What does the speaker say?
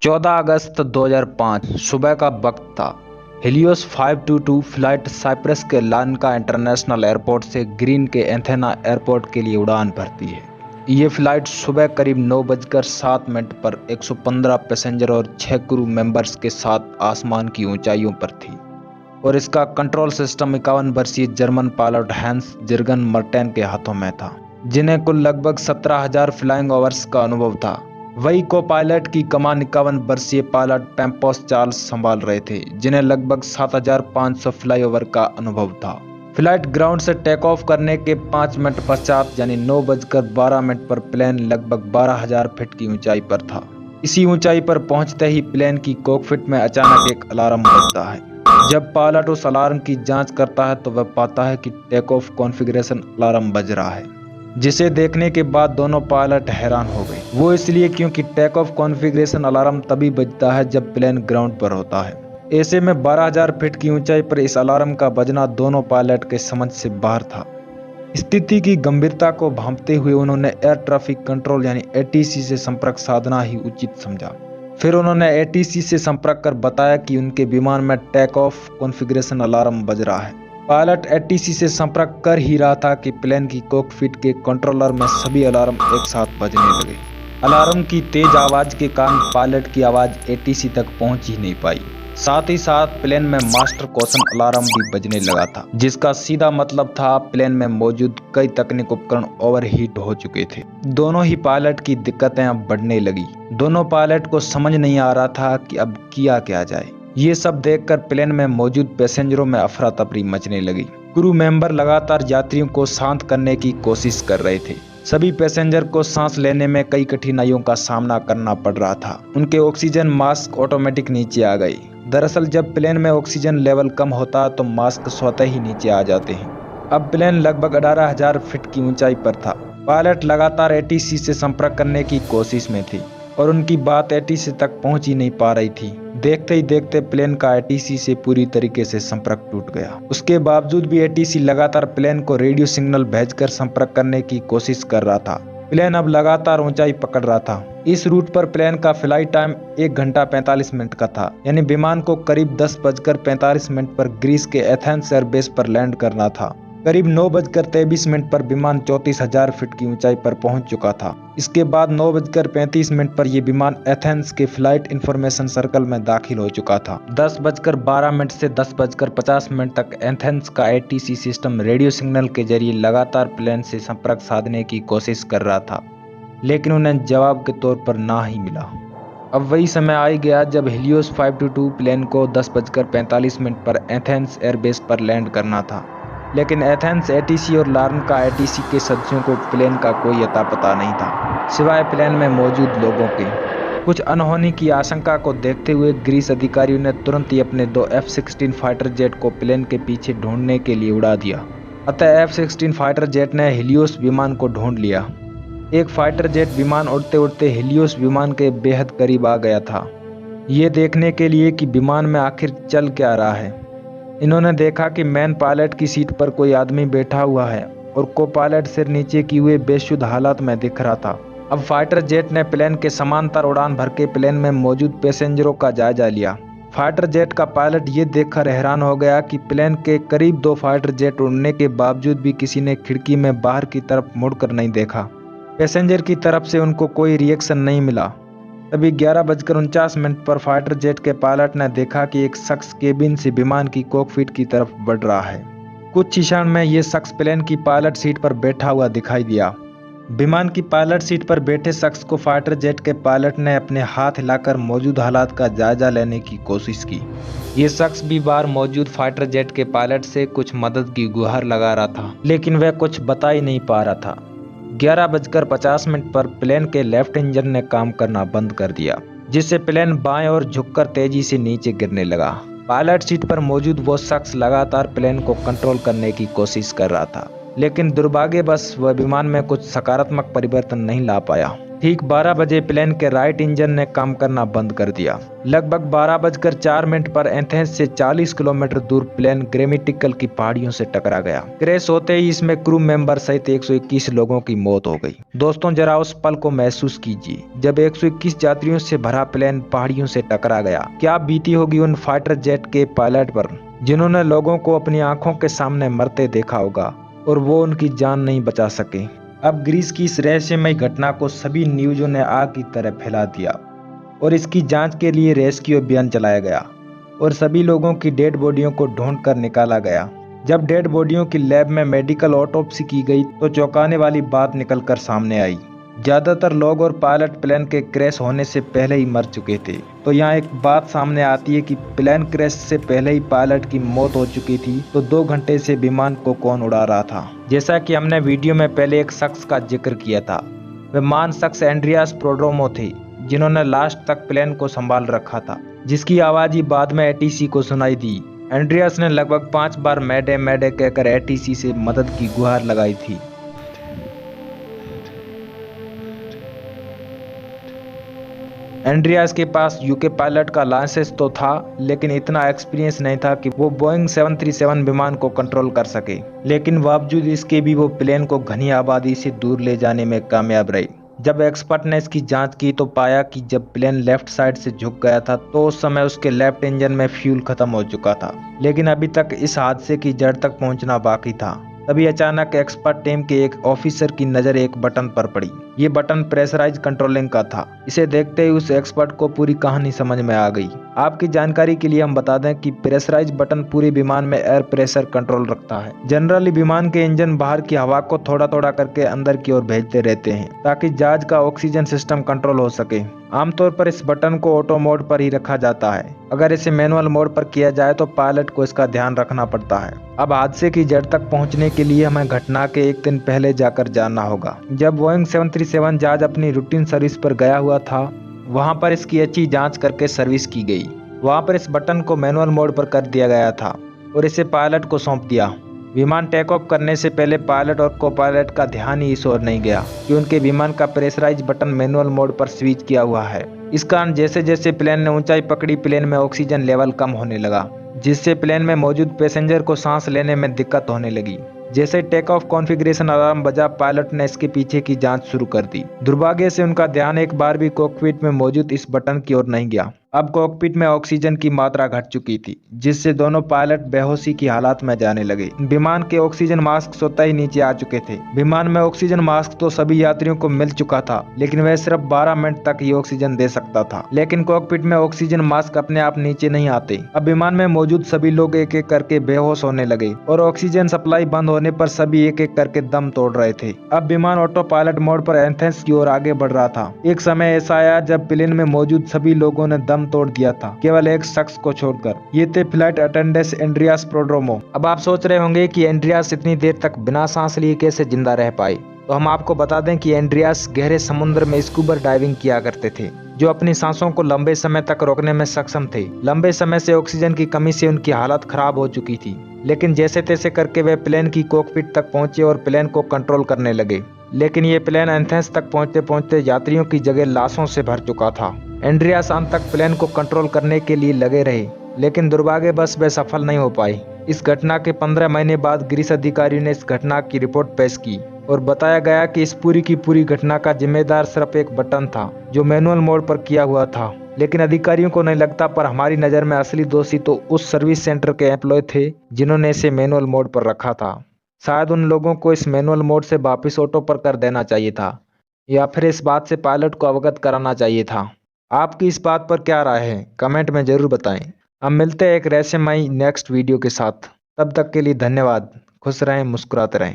14 अगस्त 2005 सुबह का वक्त था। हेलियोस 522 फ्लाइट साइप्रस के लानका इंटरनेशनल एयरपोर्ट से ग्रीन के एथेना एयरपोर्ट के लिए उड़ान भरती है। ये फ्लाइट सुबह करीब 9:07 पर 115 पैसेंजर और 6 क्रू मेंबर्स के साथ आसमान की ऊंचाइयों पर थी और इसका कंट्रोल सिस्टम 51 वर्षीय जर्मन पायलट हैंस जर्गन मर्टेन के हाथों में था, जिन्हें कुल लगभग 17,000 फ्लाइंग आवर्स का अनुभव था। वही को पायलट की कमान 51 वर्षीय पायलट पैम्पोस चार्ल्स संभाल रहे थे, जिन्हें लगभग 7,500 फ्लाईओवर का अनुभव था। फ्लाइट ग्राउंड से टेक ऑफ करने के 5 मिनट पश्चात यानी 9:12 पर प्लेन लगभग 12,000 फीट की ऊंचाई पर था। इसी ऊंचाई पर पहुंचते ही प्लेन की कॉकपिट में अचानक एक अलार्म बजता है। जब पायलट उस अलार्म की जांच करता है तो वह पाता है कि टेक ऑफ कॉन्फ़िगरेशन अलार्म बज रहा है, जिसे देखने के बाद दोनों पायलट हैरान हो गए। वो इसलिए क्योंकि टेक ऑफ कॉन्फ़िगरेशन अलार्म तभी बजता है जब प्लेन ग्राउंड पर होता है। ऐसे में 12,000 फीट की ऊंचाई पर इस अलार्म का बजना दोनों पायलट के समझ से बाहर था। स्थिति की गंभीरता को भांपते हुए उन्होंने एयर ट्रैफिक कंट्रोल यानी एटीसी से संपर्क साधना ही उचित समझा। फिर उन्होंने एटीसी से संपर्क कर बताया कि उनके विमान में टेक ऑफ कॉन्फ़िगरेशन अलार्म बज रहा है। पायलट एटीसी से संपर्क कर ही रहा था कि प्लेन की कॉकपिट के कंट्रोलर में सभी अलार्म एक साथ बजने लगे। अलार्म की तेज आवाज के कारण पायलट की आवाज एटीसी तक पहुंच ही नहीं पाई। साथ ही साथ प्लेन में मास्टर कॉशन अलार्म भी बजने लगा था, जिसका सीधा मतलब था प्लेन में मौजूद कई तकनीक उपकरण ओवरहीट हो चुके थे। दोनों ही पायलट की दिक्कतें अब बढ़ने लगी। दोनों पायलट को समझ नहीं आ रहा था कि अब किया क्या जाए। ये सब देखकर प्लेन में मौजूद पैसेंजरों में अफरा तफरी मचने लगी। क्रू मेंबर लगातार यात्रियों को शांत करने की कोशिश कर रहे थे। सभी पैसेंजर को सांस लेने में कई कठिनाइयों का सामना करना पड़ रहा था। उनके ऑक्सीजन मास्क ऑटोमेटिक नीचे आ गए। दरअसल जब प्लेन में ऑक्सीजन लेवल कम होता तो मास्क स्वतः ही नीचे आ जाते हैं। अब प्लेन लगभग 18,000 फीट की ऊंचाई पर था। पायलट लगातार एटीसी से संपर्क करने की कोशिश में थे और उनकी बात एटीसी तक पहुंच ही नहीं पा रही थी। देखते ही देखते प्लेन का एटीसी से पूरी तरीके से संपर्क टूट गया। उसके बावजूद भी एटीसी लगातार प्लेन को रेडियो सिग्नल भेजकर संपर्क करने की कोशिश कर रहा था। प्लेन अब लगातार ऊंचाई पकड़ रहा था। इस रूट पर प्लेन का फ्लाइट टाइम 1 घंटा 45 मिनट का था, यानी विमान को करीब 10:45 पर ग्रीस के एथेंस एयरबेस पर लैंड करना था। करीब 9:23 पर विमान 34,000 फीट की ऊंचाई पर पहुंच चुका था। इसके बाद 9:35 पर यह विमान एथेंस के फ्लाइट इंफॉर्मेशन सर्कल में दाखिल हो चुका था। 10:12 से 10:50 तक एथेंस का एटीसी सिस्टम रेडियो सिग्नल के जरिए लगातार प्लेन से संपर्क साधने की कोशिश कर रहा था, लेकिन उन्हें जवाब के तौर पर ना ही मिला। अब वही समय आ गया जब हेलियोस 522 प्लेन को 10:45 पर एथेंस एयरबेस पर लैंड करना था, लेकिन एथेंस एटीसी और लार्नका एटीसी के सदस्यों को प्लेन का कोई अता पता नहीं था, सिवाय प्लेन में मौजूद लोगों के। कुछ अनहोनी की आशंका को देखते हुए ग्रीस अधिकारियों ने तुरंत ही अपने 2 F-16 फाइटर जेट को प्लेन के पीछे ढूंढने के लिए उड़ा दिया। अतः F-16 फाइटर जेट ने हेलियोस विमान को ढूंढ लिया। एक फाइटर जेट विमान उड़ते उड़ते हेलियोस विमान के बेहद करीब आ गया था, ये देखने के लिए कि विमान में आखिर चल क्या रहा है। इन्होंने देखा कि मैन पायलट की सीट पर कोई आदमी बैठा हुआ है और को पायलट सिर नीचे किए हुए बेशुद्ध हालत में दिख रहा था। अब फाइटर जेट ने प्लेन के समांतर उड़ान भर के प्लेन में मौजूद पैसेंजरों का जायजा लिया। फाइटर जेट का पायलट ये देखकर हैरान हो गया कि प्लेन के करीब 2 फाइटर जेट उड़ने के बावजूद भी किसी ने खिड़की में बाहर की तरफ मुड़कर नहीं देखा। पैसेंजर की तरफ से उनको कोई रिएक्शन नहीं मिला। तभी 11:49 पर फाइटर जेट के पायलट ने देखा कि एक शख्स केबिन से विमान की कॉकपिट की तरफ बढ़ रहा है। कुछ ही क्षण में ये शख्स प्लेन की पायलट सीट पर बैठा हुआ दिखाई दिया। विमान की पायलट सीट पर बैठे शख्स को फाइटर जेट के पायलट ने अपने हाथ हिलाकर मौजूद हालात का जायजा लेने की कोशिश की। ये शख्स भी बाहर मौजूद फाइटर जेट के पायलट से कुछ मदद की गुहार लगा रहा था, लेकिन वह कुछ बता ही नहीं पा रहा था। 11:50 पर प्लेन के लेफ्ट इंजन ने काम करना बंद कर दिया, जिससे प्लेन बाएं ओर झुककर तेजी से नीचे गिरने लगा। पायलट सीट पर मौजूद वो शख्स लगातार प्लेन को कंट्रोल करने की कोशिश कर रहा था, लेकिन दुर्भाग्यवश वह विमान में कुछ सकारात्मक परिवर्तन नहीं ला पाया। ठीक 12 बजे प्लेन के राइट इंजन ने काम करना बंद कर दिया। लगभग 12:04 पर एथेंस से 40 किलोमीटर दूर प्लेन ग्रेमेटिकल की पहाड़ियों से टकरा गया। क्रैश होते ही इसमें क्रू मेंबर सहित 121 लोगों की मौत हो गई। दोस्तों, जरा उस पल को महसूस कीजिए जब 121 यात्रियों से भरा प्लेन पहाड़ियों से टकरा गया। क्या बीती होगी उन फाइटर जेट के पायलट पर, जिन्होंने लोगों को अपनी आंखों के सामने मरते देखा होगा और वो उनकी जान नहीं बचा सके। अब ग्रीस की इस रहस्यमयी घटना को सभी न्यूज़ों ने आग की तरह फैला दिया और इसकी जांच के लिए रेस्क्यू अभियान चलाया गया और सभी लोगों की डेड बॉडियों को ढूंढकर निकाला गया। जब डेड बॉडियों की लैब में मेडिकल ऑटोप्सी की गई तो चौंकाने वाली बात निकलकर सामने आई। ज़्यादातर लोग और पायलट प्लेन के क्रैश होने से पहले ही मर चुके थे। तो यहाँ एक बात सामने आती है कि प्लेन क्रैश से पहले ही पायलट की मौत हो चुकी थी, तो 2 घंटे से विमान को कौन उड़ा रहा था। जैसा कि हमने वीडियो में पहले एक शख्स का जिक्र किया था, वह महान शख्स एंड्रियास प्रोड्रोमो थे, जिन्होंने लास्ट तक प्लेन को संभाल रखा था, जिसकी आवाज़ ही बाद में एटीसी को सुनाई दी। एंड्रियास ने लगभग 5 बार मैडे मैडे कहकर एटीसी से मदद की गुहार लगाई थी। एंड्रियास के पास यूके पायलट का लाइसेंस तो था, लेकिन इतना एक्सपीरियंस नहीं था कि वो बोइंग 737 विमान को कंट्रोल कर सके। लेकिन बावजूद इसके भी वो प्लेन को घनी आबादी से दूर ले जाने में कामयाब रही। जब एक्सपर्ट ने इसकी जांच की तो पाया कि जब प्लेन लेफ्ट साइड से झुक गया था तो उस समय उसके लेफ्ट इंजन में फ्यूल खत्म हो चुका था। लेकिन अभी तक इस हादसे की जड़ तक पहुंचना बाकी था। तभी अचानक एक्सपर्ट टीम के एक ऑफिसर की नज़र एक बटन पर पड़ी। ये बटन प्रेशराइज कंट्रोलिंग का था। इसे देखते ही उस एक्सपर्ट को पूरी कहानी समझ में आ गई। आपकी जानकारी के लिए हम बता दें कि प्रेशराइज बटन पूरे विमान में एयर प्रेशर कंट्रोल रखता है। जनरली विमान के इंजन बाहर की हवा को थोड़ा थोड़ा करके अंदर की ओर भेजते रहते हैं ताकि जहाज का ऑक्सीजन सिस्टम कंट्रोल हो सके। आमतौर पर इस बटन को ऑटो मोड पर ही रखा जाता है। अगर इसे मैनुअल मोड पर किया जाए तो पायलट को इसका ध्यान रखना पड़ता है। अब हादसे की जड़ तक पहुंचने के लिए हमें घटना के एक दिन पहले जाकर जानना होगा। जब बोइंग 737 जहाज अपनी रूटीन सर्विस पर गया हुआ था, वहां पर इसकी अच्छी जांच करके सर्विस की गई। वहां पर इस बटन को मैनुअल मोड पर कर दिया गया था और इसे पायलट को सौंप दिया। विमान टेक ऑफ करने से पहले पायलट और को पायलट का ध्यान ही इस ओर नहीं गया कि उनके विमान का प्रेशराइज बटन मैनुअल मोड पर स्विच किया हुआ है। इस कारण जैसे जैसे प्लेन ने ऊंचाई पकड़ी, प्लेन में ऑक्सीजन लेवल कम होने लगा, जिससे प्लेन में मौजूद पैसेंजर को सांस लेने में दिक्कत होने लगी। जैसे टेक ऑफ कॉन्फ़िगरेशन अलार्म बजा, पायलट ने इसके पीछे की जांच शुरू कर दी। दुर्भाग्य से उनका ध्यान एक बार भी कॉकपिट में मौजूद इस बटन की ओर नहीं गया। अब कॉकपिट में ऑक्सीजन की मात्रा घट चुकी थी, जिससे दोनों पायलट बेहोशी की हालत में जाने लगे। विमान के ऑक्सीजन मास्क स्वतः ही नीचे आ चुके थे। विमान में ऑक्सीजन मास्क तो सभी यात्रियों को मिल चुका था, लेकिन वह सिर्फ 12 मिनट तक ही ऑक्सीजन दे सकता था। लेकिन कॉकपिट में ऑक्सीजन मास्क अपने आप नीचे नहीं आते। अब विमान में मौजूद सभी लोग एक एक करके बेहोश होने लगे और ऑक्सीजन सप्लाई बंद होने पर सभी एक एक करके दम तोड़ रहे थे। अब विमान ऑटो पायलट मोड पर एथेंस की ओर आगे बढ़ रहा था। एक समय ऐसा आया जब प्लेन में मौजूद सभी लोगों ने दम तोड़ दिया था, केवल एक शख्स को छोड़कर। ये थे फ्लाइट अटेंडेंट एंड्रियास प्रोड्रोमो। अब आप सोच रहे होंगे कि एंड्रियास इतनी देर तक बिना सांस लिए कैसे जिंदा रह पाए, तो हम आपको बता दें कि एंड्रियास गहरे समुद्र में स्कूबा डाइविंग किया करते थे, जो अपनी सांसों को लंबे समय तक रोकने में सक्षम थे। लंबे समय से ऑक्सीजन की कमी से उनकी हालत खराब हो चुकी थी, लेकिन जैसे तैसे करके वे प्लेन की कॉकपिट तक पहुंचे और प्लेन को कंट्रोल करने लगे। लेकिन ये प्लेन एथेंस तक पहुंचते पहुंचते यात्रियों की जगह लाशों से भर चुका था। एंड्रियास अंत तक प्लेन को कंट्रोल करने के लिए लगे रहे, लेकिन दुर्भाग्यवश वे सफल नहीं हो पाए। इस घटना के 15 महीने बाद ग्रीस अधिकारियों ने इस घटना की रिपोर्ट पेश की और बताया गया कि इस पूरी की पूरी घटना का जिम्मेदार सिर्फ एक बटन था जो मैनुअल मोड पर किया हुआ था। लेकिन अधिकारियों को नहीं लगता, पर हमारी नज़र में असली दोषी तो उस सर्विस सेंटर के एम्प्लॉय थे जिन्होंने इसे मैनुअल मोड पर रखा था। शायद उन लोगों को इस मैनुअल मोड से वापस ऑटो पर कर देना चाहिए था, या फिर इस बात से पायलट को अवगत कराना चाहिए था। आपकी इस बात पर क्या राय है, कमेंट में जरूर बताएं। हम मिलते हैं एक रहस्यमयी नेक्स्ट वीडियो के साथ। तब तक के लिए धन्यवाद। खुश रहें, मुस्कुराते रहें।